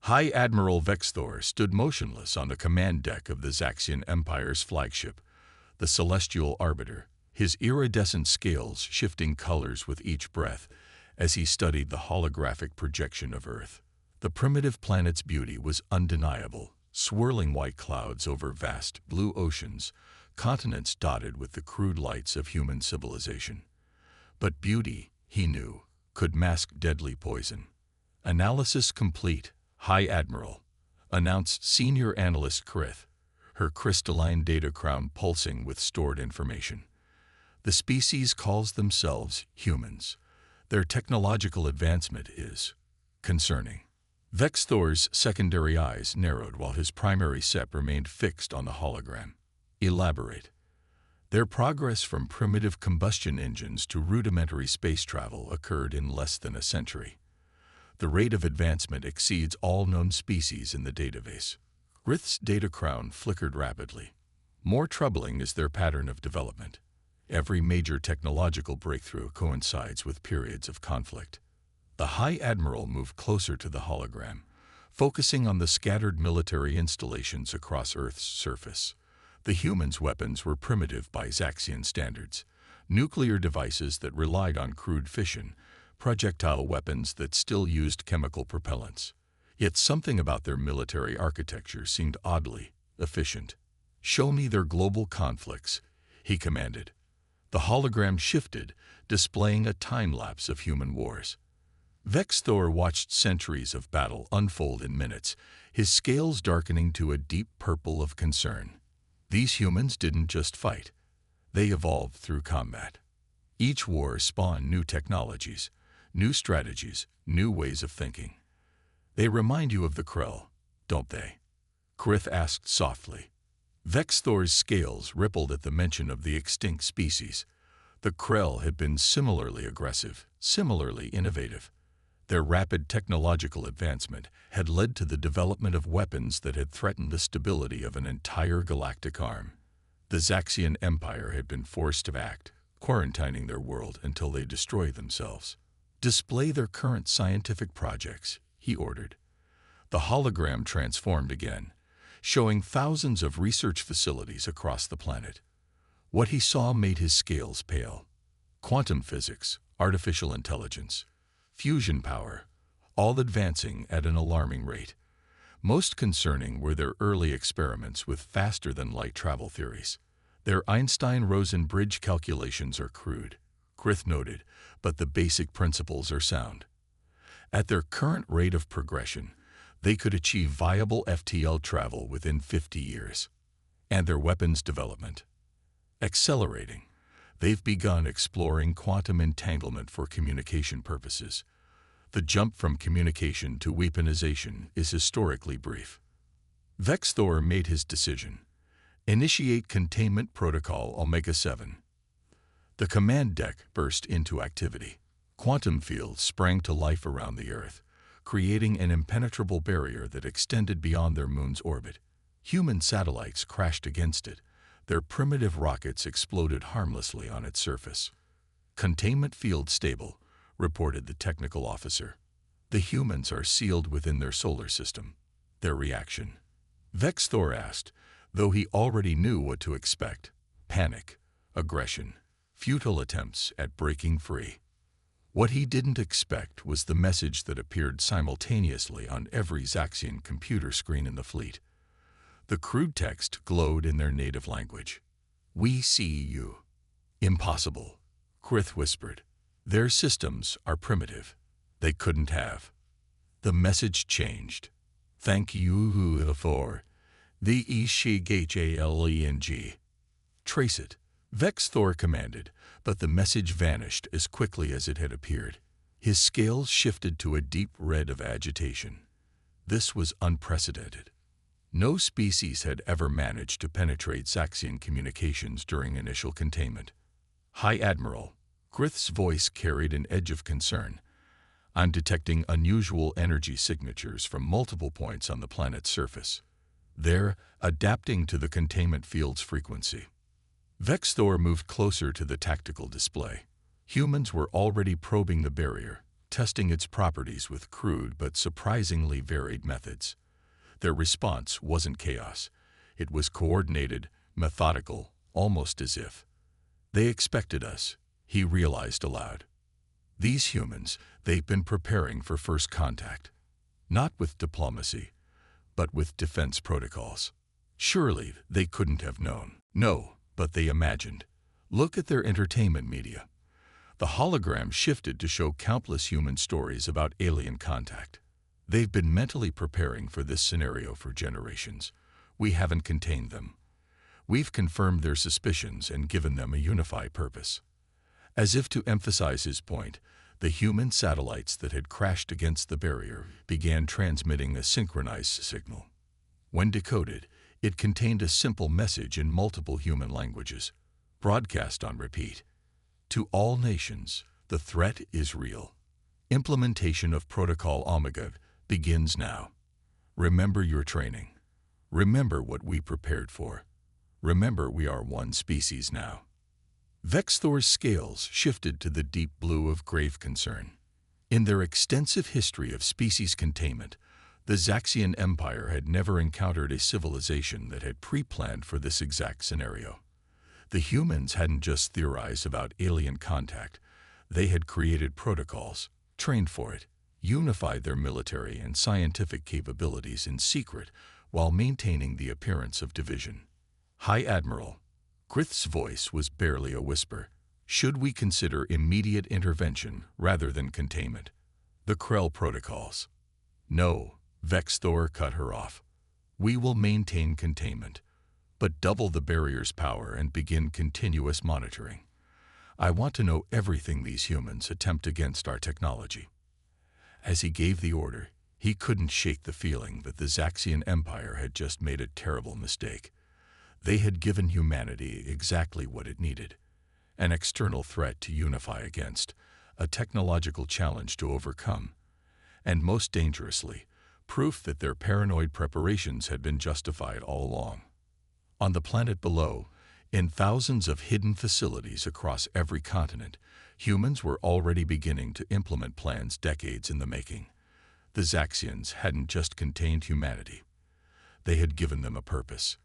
High Admiral Vexthor stood motionless on the command deck of the Zaxian Empire's flagship, the Celestial Arbiter, his iridescent scales shifting colors with each breath as he studied the holographic projection of Earth. The primitive planet's beauty was undeniable, swirling white clouds over vast blue oceans, continents dotted with the crude lights of human civilization. But beauty, he knew, could mask deadly poison. "Analysis complete, High Admiral," announced Senior Analyst Krith, her crystalline data crown pulsing with stored information. "The species calls themselves humans. Their technological advancement is concerning." Vexthor's secondary eyes narrowed while his primary set remained fixed on the hologram. "Elaborate." "Their progress from primitive combustion engines to rudimentary space travel occurred in less than a century. The rate of advancement exceeds all known species in the database." Krith's data crown flickered rapidly. "More troubling is their pattern of development. Every major technological breakthrough coincides with periods of conflict." The High Admiral moved closer to the hologram, focusing on the scattered military installations across Earth's surface. The humans' weapons were primitive by Zaxian standards, nuclear devices that relied on crude fission, projectile weapons that still used chemical propellants. Yet something about their military architecture seemed oddly efficient. "Show me their global conflicts," he commanded. The hologram shifted, displaying a time-lapse of human wars. Vexthor watched centuries of battle unfold in minutes, his scales darkening to a deep purple of concern. These humans didn't just fight. They evolved through combat. Each war spawned new technologies, new strategies, new ways of thinking. "They remind you of the Krell, don't they?" Krith asked softly. Vexthor's scales rippled at the mention of the extinct species. The Krell had been similarly aggressive, similarly innovative. Their rapid technological advancement had led to the development of weapons that had threatened the stability of an entire galactic arm. The Zaxian Empire had been forced to act, quarantining their world until they destroyed themselves. "Display their current scientific projects," he ordered. The hologram transformed again, showing thousands of research facilities across the planet. What he saw made his scales pale. Quantum physics, artificial intelligence, fusion power, all advancing at an alarming rate. Most concerning were their early experiments with faster-than-light travel theories. "Their Einstein-Rosen bridge calculations are crude," Krith noted, "but the basic principles are sound. At their current rate of progression, they could achieve viable FTL travel within 50 years. And their weapons development? Accelerating. They've begun exploring quantum entanglement for communication purposes. The jump from communication to weaponization is historically brief." Vexthor made his decision. "Initiate Containment Protocol Omega-7." The command deck burst into activity. Quantum fields sprang to life around the Earth, creating an impenetrable barrier that extended beyond their moon's orbit. Human satellites crashed against it. Their primitive rockets exploded harmlessly on its surface. "Containment field stable," reported the technical officer. "The humans are sealed within their solar system." "Their reaction?" Vexthor asked, though he already knew what to expect. Panic, aggression, futile attempts at breaking free. What he didn't expect was the message that appeared simultaneously on every Zaxian computer screen in the fleet. The crude text glowed in their native language. "We see you." "Impossible," Krith whispered. "Their systems are primitive. They couldn't have." The message changed. "Thank you for the Ishighaleng." "Trace it," Vexthor commanded, but the message vanished as quickly as it had appeared. His scales shifted to a deep red of agitation. This was unprecedented. No species had ever managed to penetrate Zaxian communications during initial containment. "High Admiral," Krith's voice carried an edge of concern. "I'm detecting unusual energy signatures from multiple points on the planet's surface. They're adapting to the containment field's frequency." Vexthor moved closer to the tactical display. Humans were already probing the barrier, testing its properties with crude but surprisingly varied methods. Their response wasn't chaos. It was coordinated, methodical, almost as if they expected us, he realized aloud. These humans, they've been preparing for first contact. Not with diplomacy, but with defense protocols. Surely they couldn't have known. No, but they imagined. Look at their entertainment media. The hologram shifted to show countless human stories about alien contact. They've been mentally preparing for this scenario for generations. We haven't contained them. We've confirmed their suspicions and given them a unified purpose. As if to emphasize his point, the human satellites that had crashed against the barrier began transmitting a synchronized signal. When decoded, it contained a simple message in multiple human languages, broadcast on repeat. To all nations, the threat is real. Implementation of Protocol Omega begins now. Remember your training. Remember what we prepared for. Remember we are one species now. Vexthor's scales shifted to the deep blue of grave concern. In their extensive history of species containment, the Zaxian Empire had never encountered a civilization that had pre-planned for this exact scenario. The humans hadn't just theorized about alien contact, they had created protocols, trained for it, unified their military and scientific capabilities in secret while maintaining the appearance of division. High Admiral, Grith's voice was barely a whisper. Should we consider immediate intervention rather than containment? The Krell protocols. No, Vexthor cut her off. We will maintain containment, but double the barrier's power and begin continuous monitoring. I want to know everything these humans attempt against our technology. As he gave the order, he couldn't shake the feeling that the Zaxian Empire had just made a terrible mistake. They had given humanity exactly what it needed: an external threat to unify against, a technological challenge to overcome, and most dangerously, proof that their paranoid preparations had been justified all along. On the planet below, in thousands of hidden facilities across every continent, humans were already beginning to implement plans decades in the making. The Zaxians hadn't just contained humanity. They had given them a purpose.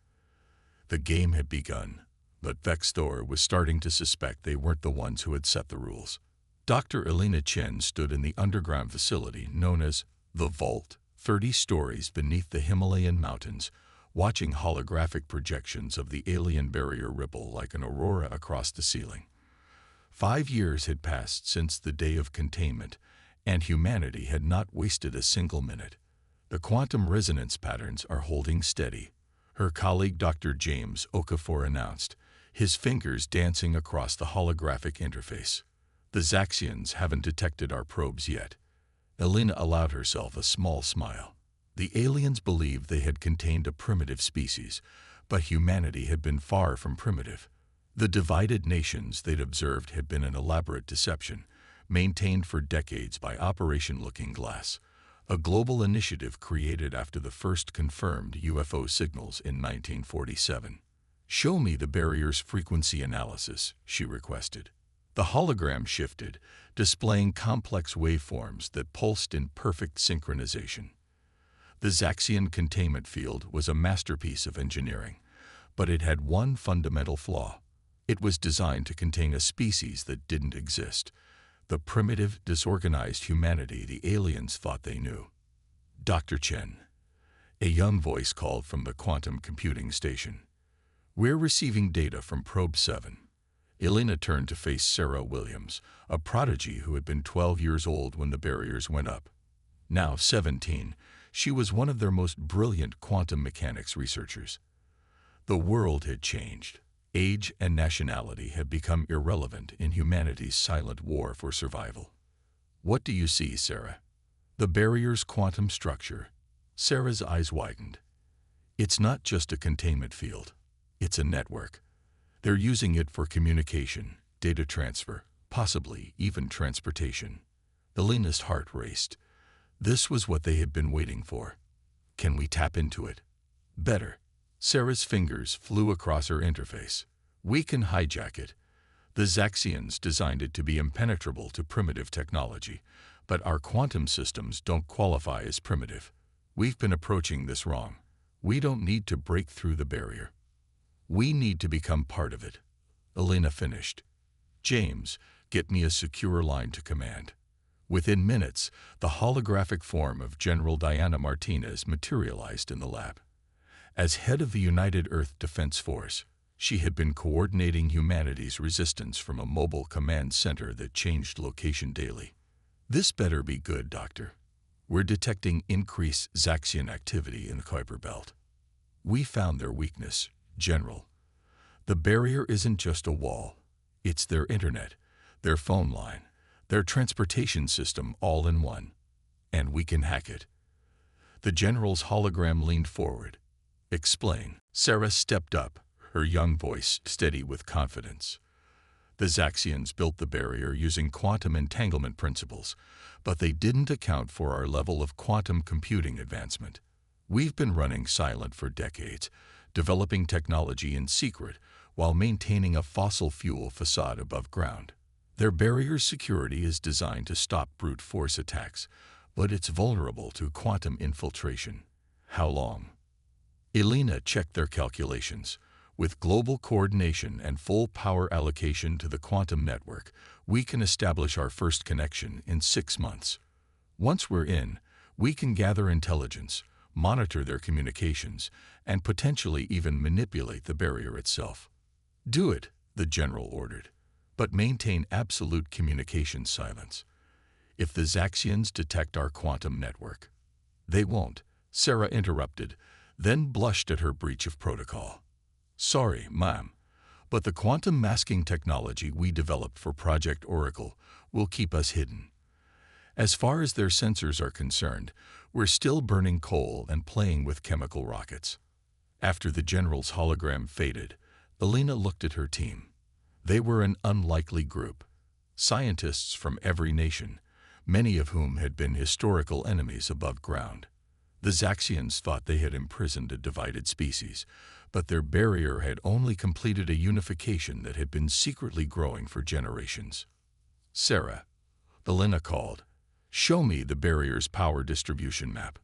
The game had begun, but Vexthor was starting to suspect they weren't the ones who had set the rules. Dr. Elena Chen stood in the underground facility known as the Vault, 30 stories beneath the Himalayan mountains, watching holographic projections of the alien barrier ripple like an aurora across the ceiling. 5 years had passed since the day of containment, and humanity had not wasted a single minute. The quantum resonance patterns are holding steady, her colleague Dr. James Okafor announced, his fingers dancing across the holographic interface. The Zaxians haven't detected our probes yet. Elena allowed herself a small smile. The aliens believed they had contained a primitive species, but humanity had been far from primitive. The divided nations they'd observed had been an elaborate deception, maintained for decades by Operation Looking Glass, a global initiative created after the first confirmed UFO signals in 1947. "Show me the barrier's frequency analysis," she requested. The hologram shifted, displaying complex waveforms that pulsed in perfect synchronization. The Zaxian containment field was a masterpiece of engineering, but it had one fundamental flaw. It was designed to contain a species that didn't exist, the primitive, disorganized humanity the aliens thought they knew. "Dr. Chen," a young voice called from the quantum computing station. "We're receiving data from Probe 7. Elena turned to face Sarah Williams, a prodigy who had been 12 years old when the barriers went up. Now 17, she was one of their most brilliant quantum mechanics researchers. The world had changed. Age and nationality had become irrelevant in humanity's silent war for survival. "What do you see, Sarah?" "The barrier's quantum structure." Sarah's eyes widened. "It's not just a containment field. It's a network. They're using it for communication, data transfer, possibly even transportation." Elena's heart raced. This was what they had been waiting for. "Can we tap into it?" "Better." Sarah's fingers flew across her interface. "We can hijack it. The Zaxians designed it to be impenetrable to primitive technology, But our quantum systems don't qualify as primitive. We've been approaching this wrong. We don't need to break through the barrier. We need to become part of it. Elena finished. James, get me a secure line to command. Within minutes, the holographic form of General Diana Martinez materialized in the lab. As head of the United Earth Defense Force, she had been coordinating humanity's resistance from a mobile command center that changed location daily. This better be good, Doctor. We're detecting increased Zaxian activity in the Kuiper Belt. We found their weakness, General. The barrier isn't just a wall. It's their internet, their phone line, their transportation system all in one. And we can hack it. The General's hologram leaned forward. Explain. Sarah stepped up, her young voice steady with confidence. The Zaxians built the barrier using quantum entanglement principles, but they didn't account for our level of quantum computing advancement. We've been running silent for decades, developing technology in secret while maintaining a fossil fuel facade above ground. Their barrier's security is designed to stop brute force attacks, but it's vulnerable to quantum infiltration. How long? Elena checked their calculations. With global coordination and full power allocation to the quantum network, we can establish our first connection in 6 months. Once we're in, we can gather intelligence, monitor their communications, and potentially even manipulate the barrier itself. Do it, the General ordered, but maintain absolute communication silence. If the Zaxians detect our quantum network, they won't, Sarah interrupted, then blushed at her breach of protocol. Sorry, ma'am, but the quantum masking technology we developed for Project Oracle will keep us hidden. As far as their sensors are concerned, we're still burning coal and playing with chemical rockets. After the General's hologram faded, Elena looked at her team. They were an unlikely group. Scientists from every nation, many of whom had been historical enemies above ground. The Zaxians thought they had imprisoned a divided species, but their barrier had only completed a unification that had been secretly growing for generations. Sarah, Elena called, show me the barrier's power distribution map.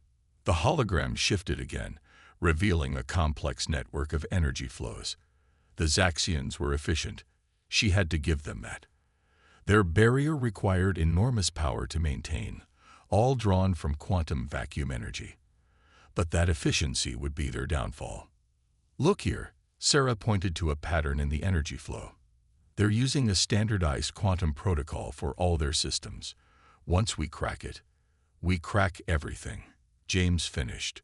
The hologram shifted again, revealing a complex network of energy flows. The Zaxians were efficient. She had to give them that. Their barrier required enormous power to maintain, all drawn from quantum vacuum energy. But that efficiency would be their downfall. Look here, Sarah pointed to a pattern in the energy flow. They're using a standardized quantum protocol for all their systems. Once we crack it, we crack everything. James finished.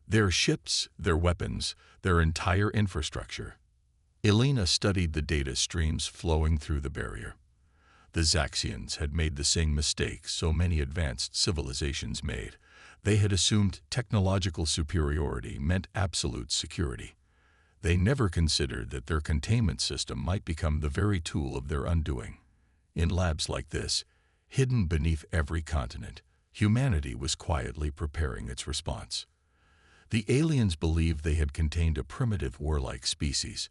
Their ships, their weapons, their entire infrastructure. Elena studied the data streams flowing through the barrier. The Zaxians had made the same mistake so many advanced civilizations made. They had assumed technological superiority meant absolute security. They never considered that their containment system might become the very tool of their undoing. In labs like this, hidden beneath every continent, humanity was quietly preparing its response. The aliens believed they had contained a primitive warlike species.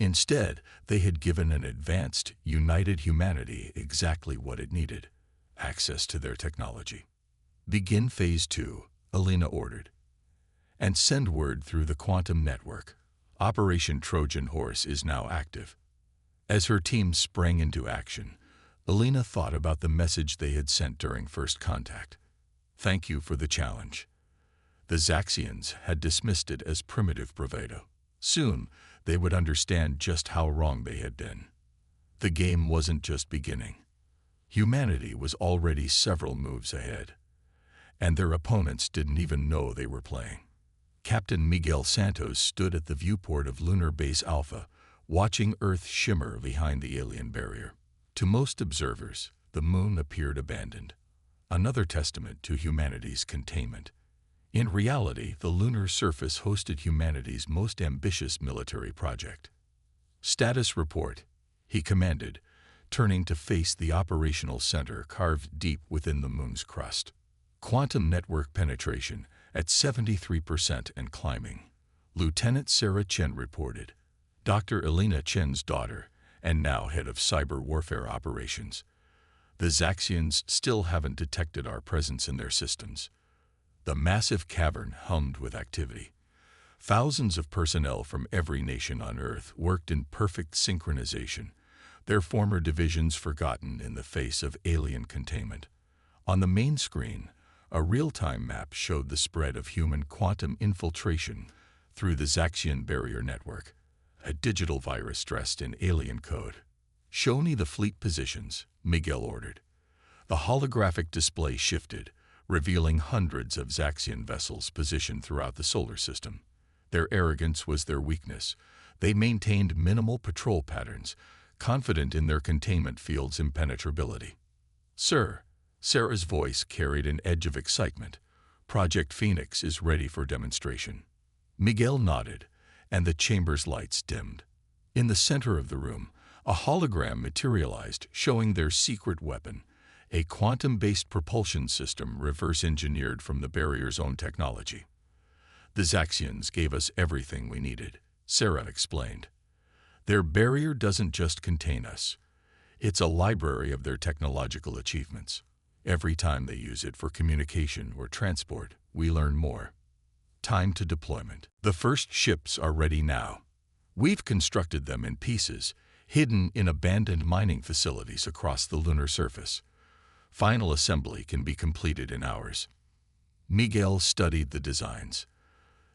Instead, they had given an advanced, united humanity exactly what it needed: access to their technology. Begin Phase 2, Elena ordered. And send word through the quantum network. Operation Trojan Horse is now active. As her team sprang into action, Elena thought about the message they had sent during first contact. Thank you for the challenge. The Zaxians had dismissed it as primitive bravado. Soon, they would understand just how wrong they had been. The game wasn't just beginning. Humanity was already several moves ahead. And their opponents didn't even know they were playing. Captain Miguel Santos stood at the viewport of Lunar Base Alpha, watching Earth shimmer behind the alien barrier. To most observers, the moon appeared abandoned, another testament to humanity's containment. In reality, the lunar surface hosted humanity's most ambitious military project. Status report, he commanded, turning to face the operational center carved deep within the moon's crust. Quantum network penetration at 73% and climbing. Lieutenant Sarah Chen reported, Dr. Elena Chen's daughter, and now head of cyber warfare operations. The Zaxians still haven't detected our presence in their systems. The massive cavern hummed with activity. Thousands of personnel from every nation on Earth worked in perfect synchronization, their former divisions forgotten in the face of alien containment. On the main screen, a real-time map showed the spread of human quantum infiltration through the Zaxian barrier network, a digital virus dressed in alien code. "Show me the fleet positions," Miguel ordered. The holographic display shifted, revealing hundreds of Zaxian vessels positioned throughout the solar system. Their arrogance was their weakness. They maintained minimal patrol patterns, confident in their containment field's impenetrability. "Sir," Sarah's voice carried an edge of excitement, "Project Phoenix is ready for demonstration." Miguel nodded, and the chamber's lights dimmed. In the center of the room, a hologram materialized, showing their secret weapon, a quantum-based propulsion system reverse-engineered from the barrier's own technology. "The Zaxians gave us everything we needed," Sarah explained. "Their barrier doesn't just contain us. It's a library of their technological achievements. Every time they use it for communication or transport, we learn more." Time to deployment. "The first ships are ready now. We've constructed them in pieces, hidden in abandoned mining facilities across the lunar surface. Final assembly can be completed in hours." Miguel studied the designs.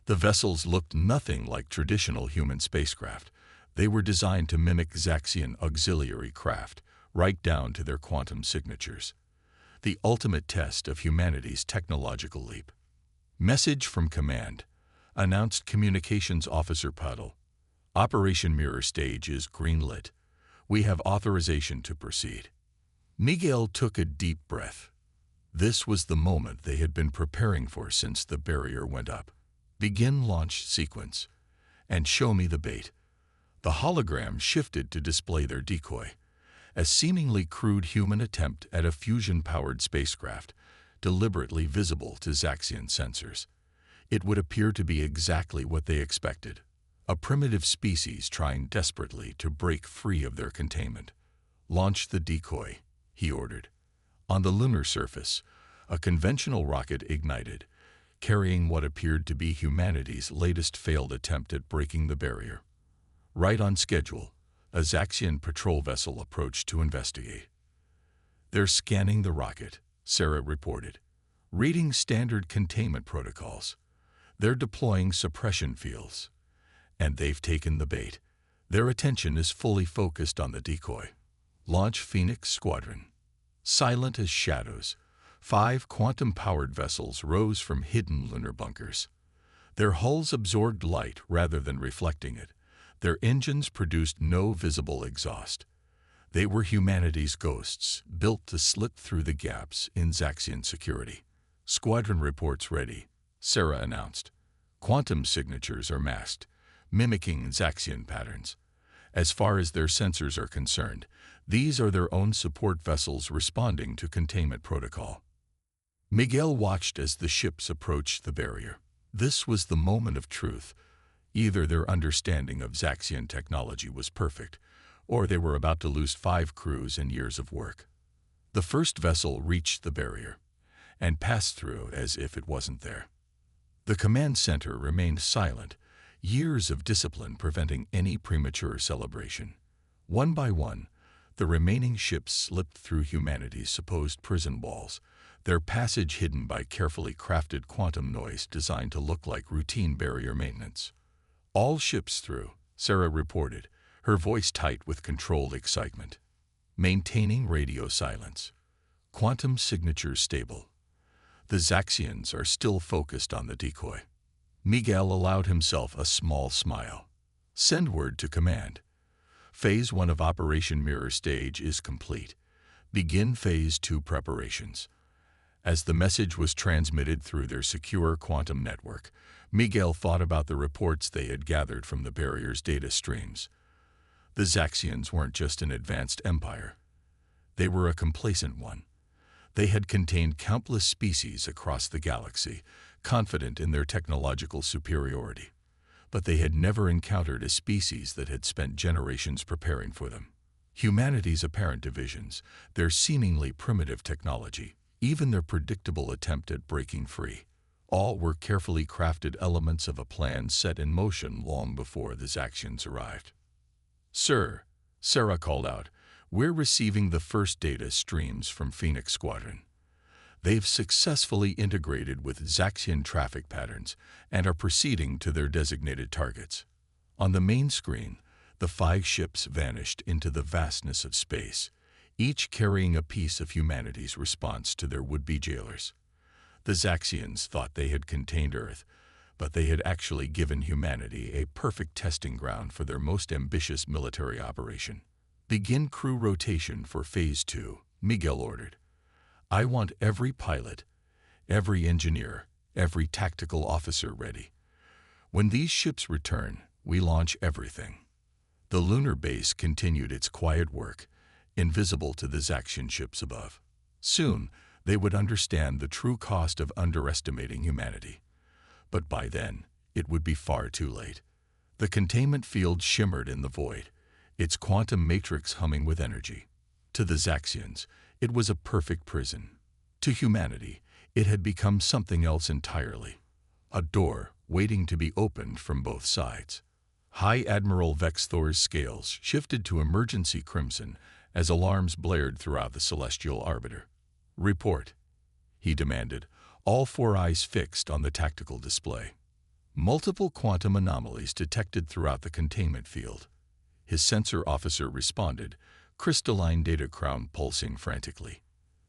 The vessels looked nothing like traditional human spacecraft. They were designed to mimic Zaxian auxiliary craft, right down to their quantum signatures. The ultimate test of humanity's technological leap. "Message from Command," announced Communications Officer Puddle. "Operation Mirror Stage is green-lit. We have authorization to proceed." Miguel took a deep breath. This was the moment they had been preparing for since the barrier went up. "Begin launch sequence, and show me the bait." The hologram shifted to display their decoy, a seemingly crude human attempt at a fusion-powered spacecraft, deliberately visible to Zaxian sensors. It would appear to be exactly what they expected, a primitive species trying desperately to break free of their containment. "Launch the decoy," he ordered. On the lunar surface, a conventional rocket ignited, carrying what appeared to be humanity's latest failed attempt at breaking the barrier. Right on schedule, a Zaxian patrol vessel approached to investigate. "They're scanning the rocket," Sarah reported, "reading standard containment protocols. They're deploying suppression fields. And they've taken the bait. Their attention is fully focused on the decoy." "Launch Phoenix Squadron." Silent as shadows, 5 quantum-powered vessels rose from hidden lunar bunkers. Their hulls absorbed light rather than reflecting it. Their engines produced no visible exhaust. They were humanity's ghosts, built to slip through the gaps in Zaxian security. "Squadron reports ready," Sarah announced. "Quantum signatures are masked, mimicking Zaxian patterns. As far as their sensors are concerned, these are their own support vessels responding to containment protocol." Miguel watched as the ships approached the barrier. This was the moment of truth. Either their understanding of Zaxian technology was perfect, or they were about to lose 5 crews and years of work. The first vessel reached the barrier, and passed through as if it wasn't there. The command center remained silent, years of discipline preventing any premature celebration. One by one, the remaining ships slipped through humanity's supposed prison walls, their passage hidden by carefully crafted quantum noise designed to look like routine barrier maintenance. "All ships through," Sarah reported, her voice tight with controlled excitement. "Maintaining radio silence. Quantum signatures stable. The Zaxians are still focused on the decoy." Miguel allowed himself a small smile. "Send word to command. Phase 1 of Operation Mirror Stage is complete. Begin Phase 2 preparations." As the message was transmitted through their secure quantum network, Miguel thought about the reports they had gathered from the barrier's data streams. The Zaxians weren't just an advanced empire. They were a complacent one. They had contained countless species across the galaxy, confident in their technological superiority. But they had never encountered a species that had spent generations preparing for them. Humanity's apparent divisions, their seemingly primitive technology, even their predictable attempt at breaking free, all were carefully crafted elements of a plan set in motion long before the Zaxians arrived. "Sir," Sarah called out, "we're receiving the first data streams from Phoenix Squadron. They've successfully integrated with Zaxian traffic patterns and are proceeding to their designated targets." On the main screen, the 5 ships vanished into the vastness of space, each carrying a piece of humanity's response to their would-be jailers. The Zaxians thought they had contained Earth, but they had actually given humanity a perfect testing ground for their most ambitious military operation. "Begin crew rotation for Phase 2, Miguel ordered. "I want every pilot, every engineer, every tactical officer ready. When these ships return, we launch everything." The lunar base continued its quiet work, invisible to the Zaxian ships above. Soon, they would understand the true cost of underestimating humanity. But by then, it would be far too late. The containment field shimmered in the void, its quantum matrix humming with energy. To the Zaxians, it was a perfect prison. To humanity, it had become something else entirely. A door waiting to be opened from both sides. High Admiral Vex Thor's scales shifted to emergency crimson as alarms blared throughout the celestial arbiter. "Report," he demanded, all 4 eyes fixed on the tactical display. Multiple quantum anomalies detected throughout the containment field. His sensor officer responded, crystalline data crown pulsing frantically.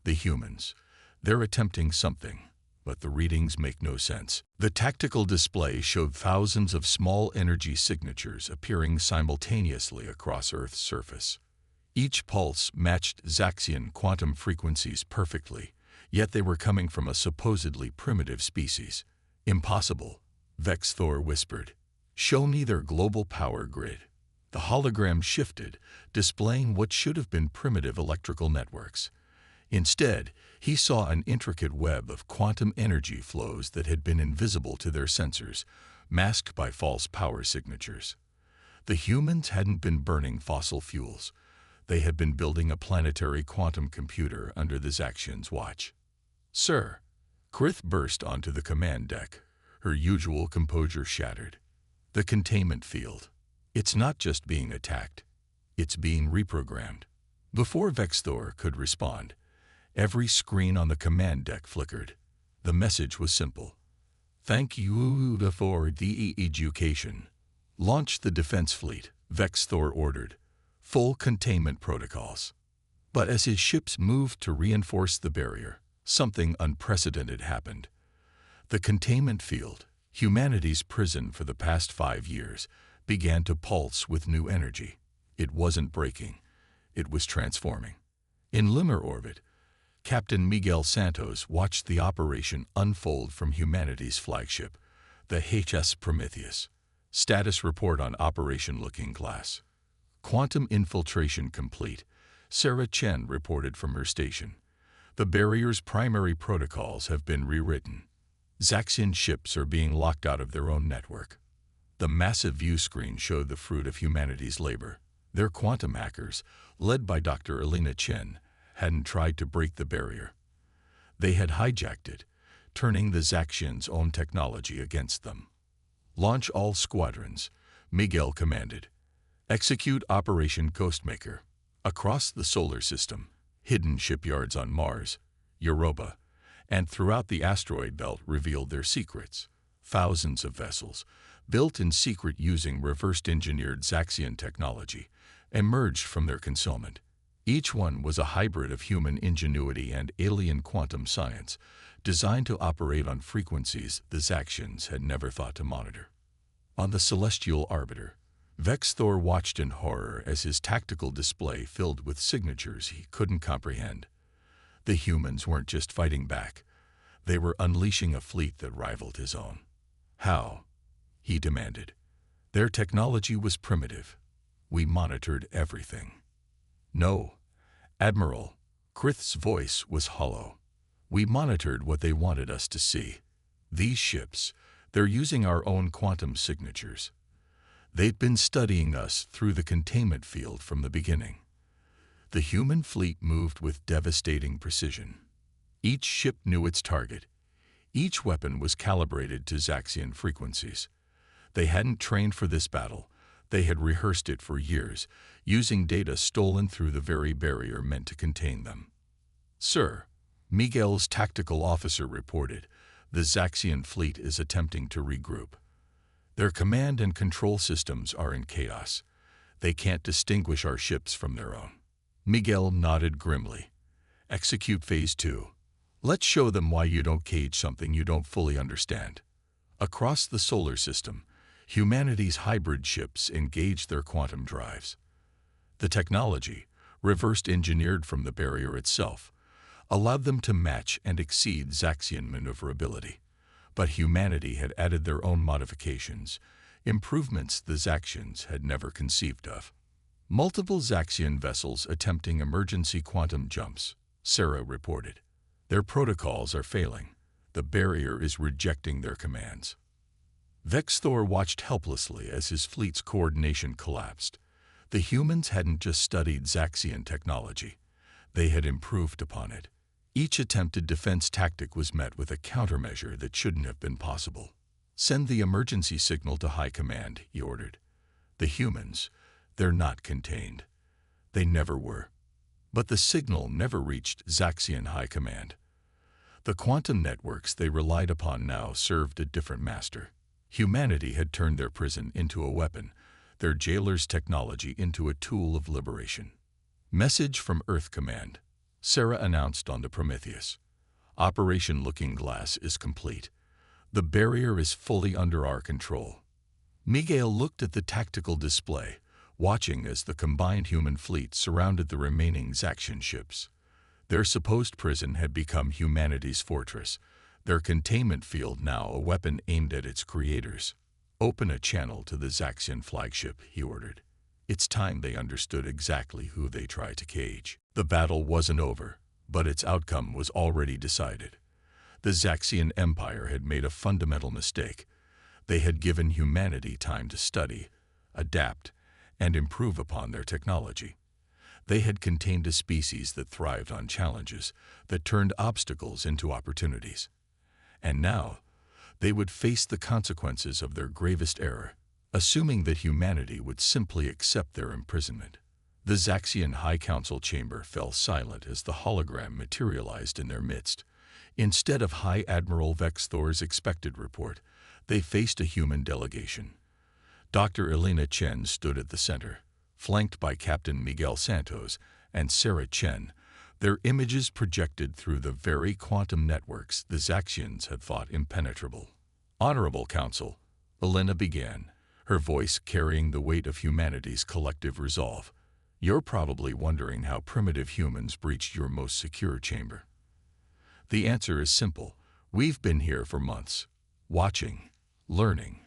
"The humans. They're attempting something, but the readings make no sense." The tactical display showed thousands of small energy signatures appearing simultaneously across Earth's surface. Each pulse matched Zaxian quantum frequencies perfectly, yet they were coming from a supposedly primitive species. "Impossible," Vex Thor whispered. "Show me their global power grid." The hologram shifted, displaying what should have been primitive electrical networks. Instead, he saw an intricate web of quantum energy flows that had been invisible to their sensors, masked by false power signatures. The humans hadn't been burning fossil fuels. They had been building a planetary quantum computer under the Zaxians' watch. "Sir," Krith burst onto the command deck, her usual composure shattered. "The containment field. It's not just being attacked. It's being reprogrammed." Before Vex Thor could respond, every screen on the command deck flickered. The message was simple. "Thank you for the education. Launch the defense fleet," Vex Thor ordered. "Full containment protocols." But as his ships moved to reinforce the barrier, something unprecedented happened. The containment field, humanity's prison for the past 5 years, began to pulse with new energy. It wasn't breaking. It was transforming. In lunar orbit, Captain Miguel Santos watched the operation unfold from humanity's flagship, the HS Prometheus. Status report on Operation Looking Glass. "Quantum infiltration complete," Sarah Chen reported from her station. "The barrier's primary protocols have been rewritten. Zaxian ships are being locked out of their own network." The massive view screen showed the fruit of humanity's labor. Their quantum hackers, led by Dr. Elena Chen, hadn't tried to break the barrier. They had hijacked it, turning the Zaxians' own technology against them. "Launch all squadrons," Miguel commanded. "Execute Operation Ghostmaker." Across the solar system, hidden shipyards on Mars, Europa, and throughout the asteroid belt revealed their secrets. Thousands of vessels, built in secret using reverse-engineered Zaxian technology, emerged from their concealment. Each one was a hybrid of human ingenuity and alien quantum science, designed to operate on frequencies the Zaxians had never thought to monitor. On the celestial arbiter, Vex Thor watched in horror as his tactical display filled with signatures he couldn't comprehend. The humans weren't just fighting back. They were unleashing a fleet that rivaled his own. "How?" he demanded. "Their technology was primitive. We monitored everything." "No, Admiral," Krith's voice was hollow. "We monitored what they wanted us to see. These ships, they're using our own quantum signatures. They'd been studying us through the containment field from the beginning. The human fleet moved with devastating precision. Each ship knew its target. Each weapon was calibrated to Zaxian frequencies. They hadn't trained for this battle. They had rehearsed it for years, using data stolen through the very barrier meant to contain them. "Sir," Miguel's tactical officer reported, "the Zaxian fleet is attempting to regroup. Their command and control systems are in chaos. They can't distinguish our ships from their own." Miguel nodded grimly. "Execute Phase 2. Let's show them why you don't cage something you don't fully understand." Across the solar system, humanity's hybrid ships engaged their quantum drives. The technology, reversed engineered from the barrier itself, allowed them to match and exceed Zaxian maneuverability. But humanity had added their own modifications, improvements the Zaxians had never conceived of. "Multiple Zaxian vessels attempting emergency quantum jumps," Sarah reported. "Their protocols are failing. The barrier is rejecting their commands." Vexthor watched helplessly as his fleet's coordination collapsed. The humans hadn't just studied Zaxian technology. They had improved upon it. Each attempted defense tactic was met with a countermeasure that shouldn't have been possible. "Send the emergency signal to High Command," he ordered. The humans, they're not contained. They never were. But the signal never reached Zaxian High Command. The quantum networks they relied upon now served a different master. Humanity had turned their prison into a weapon, their jailer's technology into a tool of liberation. "Message from Earth Command," Sarah announced on the Prometheus. "Operation Looking Glass is complete. The barrier is fully under our control." Miguel looked at the tactical display, watching as the combined human fleet surrounded the remaining Zaxian ships. Their supposed prison had become humanity's fortress, their containment field now a weapon aimed at its creators. "Open a channel to the Zaxian flagship," he ordered. It's time they understood exactly who they tried to cage. The battle wasn't over, but its outcome was already decided. The Zaxian Empire had made a fundamental mistake. They had given humanity time to study, adapt, and improve upon their technology. They had contained a species that thrived on challenges, that turned obstacles into opportunities. And now, they would face the consequences of their gravest error, assuming that humanity would simply accept their imprisonment. The Zaxian High Council chamber fell silent as the hologram materialized in their midst. Instead of High Admiral Vexthor's expected report, they faced a human delegation. Dr. Elena Chen stood at the center, flanked by Captain Miguel Santos and Sarah Chen, their images projected through the very quantum networks the Zaxians had thought impenetrable. "Honorable Council," Elena began, her voice carrying the weight of humanity's collective resolve. "You're probably wondering how primitive humans breached your most secure chamber. The answer is simple. We've been here for months, watching, learning,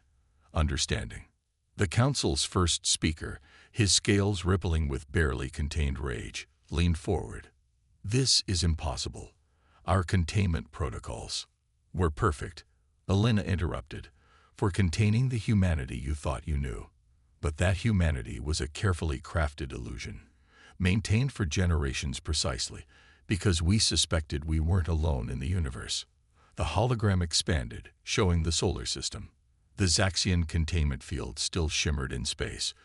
understanding." The council's first speaker, his scales rippling with barely contained rage, leaned forward. "This is impossible. Our containment protocols were perfect," Elena interrupted, "for containing the humanity you thought you knew. But that humanity was a carefully crafted illusion, maintained for generations precisely, because we suspected we weren't alone in the universe." The hologram expanded, showing the solar system. The Zaxian containment field still shimmered in space,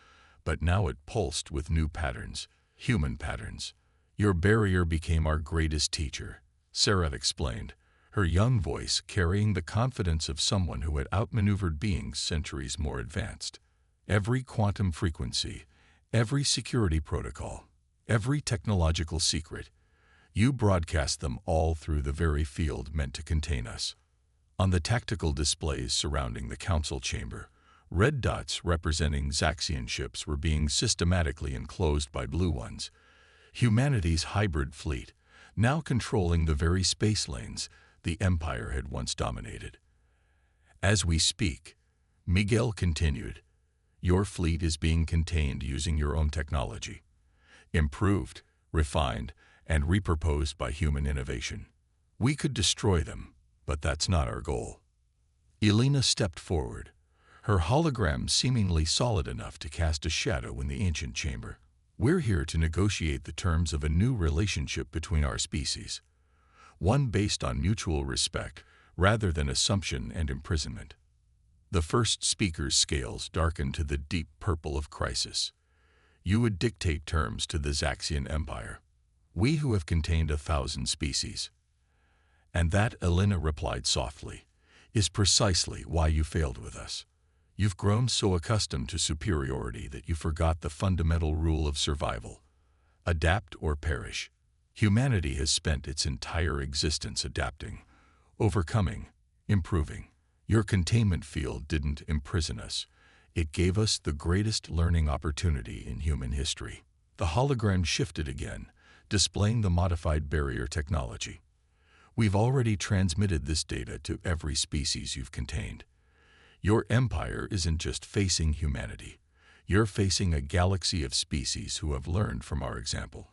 but now it pulsed with new patterns, human patterns. "Your barrier became our greatest teacher," Sarah explained, her young voice carrying the confidence of someone who had outmaneuvered beings centuries more advanced. "Every quantum frequency, every security protocol, every technological secret, you broadcast them all through the very field meant to contain us." On the tactical displays surrounding the council chamber, red dots representing Zaxian ships were being systematically enclosed by blue ones. Humanity's hybrid fleet, now controlling the very space lanes the Empire had once dominated. "As we speak," Miguel continued, "your fleet is being contained using your own technology, improved, refined, and repurposed by human innovation. We could destroy them, but that's not our goal." Elena stepped forward, her hologram seemingly solid enough to cast a shadow in the ancient chamber. We're here to negotiate the terms of a new relationship between our species, one based on mutual respect rather than assumption and imprisonment. The first speaker's scales darkened to the deep purple of crisis. You would dictate terms to the Zaxian Empire. We who have contained 1,000 species. And that, Elena replied softly, is precisely why you failed with us. You've grown so accustomed to superiority that you forgot the fundamental rule of survival. Adapt or perish. Humanity has spent its entire existence adapting, overcoming, improving. Your containment field didn't imprison us. It gave us the greatest learning opportunity in human history. The hologram shifted again, displaying the modified barrier technology. We've already transmitted this data to every species you've contained. Your empire isn't just facing humanity. You're facing a galaxy of species who have learned from our example.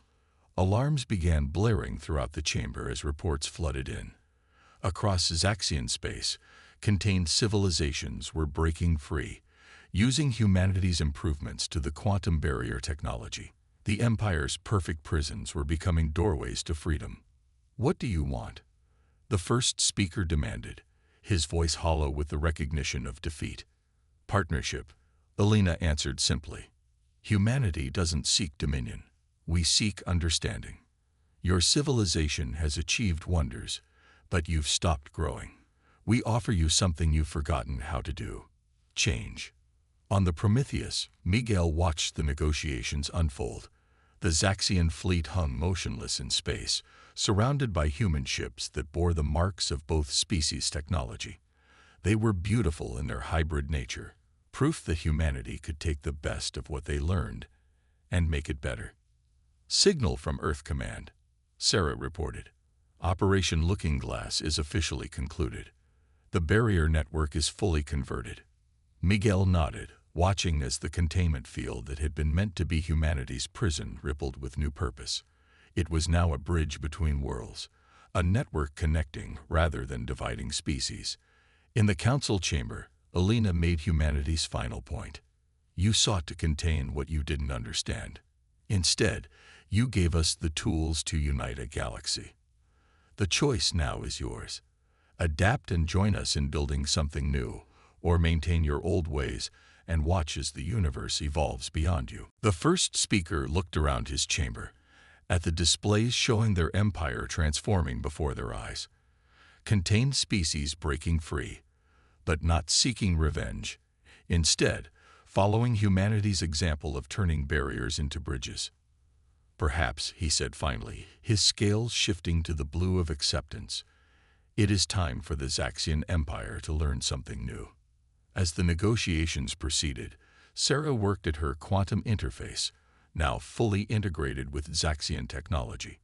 Alarms began blaring throughout the chamber as reports flooded in. Across Zaxian space, contained civilizations were breaking free, using humanity's improvements to the quantum barrier technology. The Empire's perfect prisons were becoming doorways to freedom. What do you want? The first speaker demanded, his voice hollow with the recognition of defeat. Partnership, Elena answered simply. Humanity doesn't seek dominion. We seek understanding. Your civilization has achieved wonders, but you've stopped growing. We offer you something you've forgotten how to do. Change. On the Prometheus, Miguel watched the negotiations unfold. The Zaxian fleet hung motionless in space, surrounded by human ships that bore the marks of both species' technology. They were beautiful in their hybrid nature, proof that humanity could take the best of what they learned and make it better. Signal from Earth Command, Sarah reported. Operation Looking Glass is officially concluded. The barrier network is fully converted. Miguel nodded, watching as the containment field that had been meant to be humanity's prison rippled with new purpose. It was now a bridge between worlds, a network connecting rather than dividing species. In the council chamber, Elena made humanity's final point. You sought to contain what you didn't understand. Instead, you gave us the tools to unite a galaxy. The choice now is yours. Adapt and join us in building something new, or maintain your old ways and watch as the universe evolves beyond you. The first speaker looked around his chamber, at the displays showing their empire transforming before their eyes. Contained species breaking free, but not seeking revenge. Instead, following humanity's example of turning barriers into bridges. Perhaps, he said finally, his scales shifting to the blue of acceptance, it is time for the Zaxian Empire to learn something new. As the negotiations proceeded, Sarah worked at her quantum interface, now fully integrated with Zaxian technology.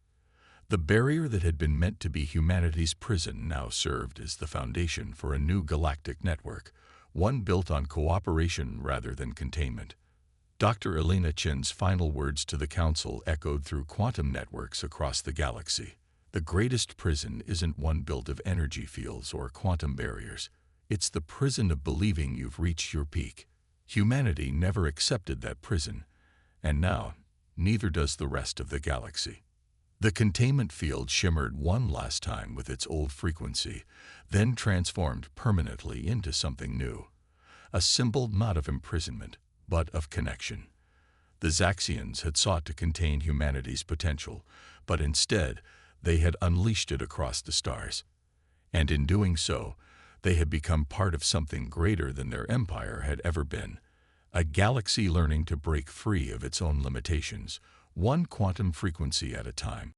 The barrier that had been meant to be humanity's prison now served as the foundation for a new galactic network, one built on cooperation rather than containment. Dr. Elena Chen's final words to the Council echoed through quantum networks across the galaxy. The greatest prison isn't one built of energy fields or quantum barriers. It's the prison of believing you've reached your peak. Humanity never accepted that prison, and now, neither does the rest of the galaxy. The containment field shimmered one last time with its old frequency, then transformed permanently into something new. A symbol not of imprisonment, but of connection. The Zaxians had sought to contain humanity's potential, but instead, they had unleashed it across the stars. And in doing so, they had become part of something greater than their empire had ever been. A galaxy learning to break free of its own limitations, one quantum frequency at a time.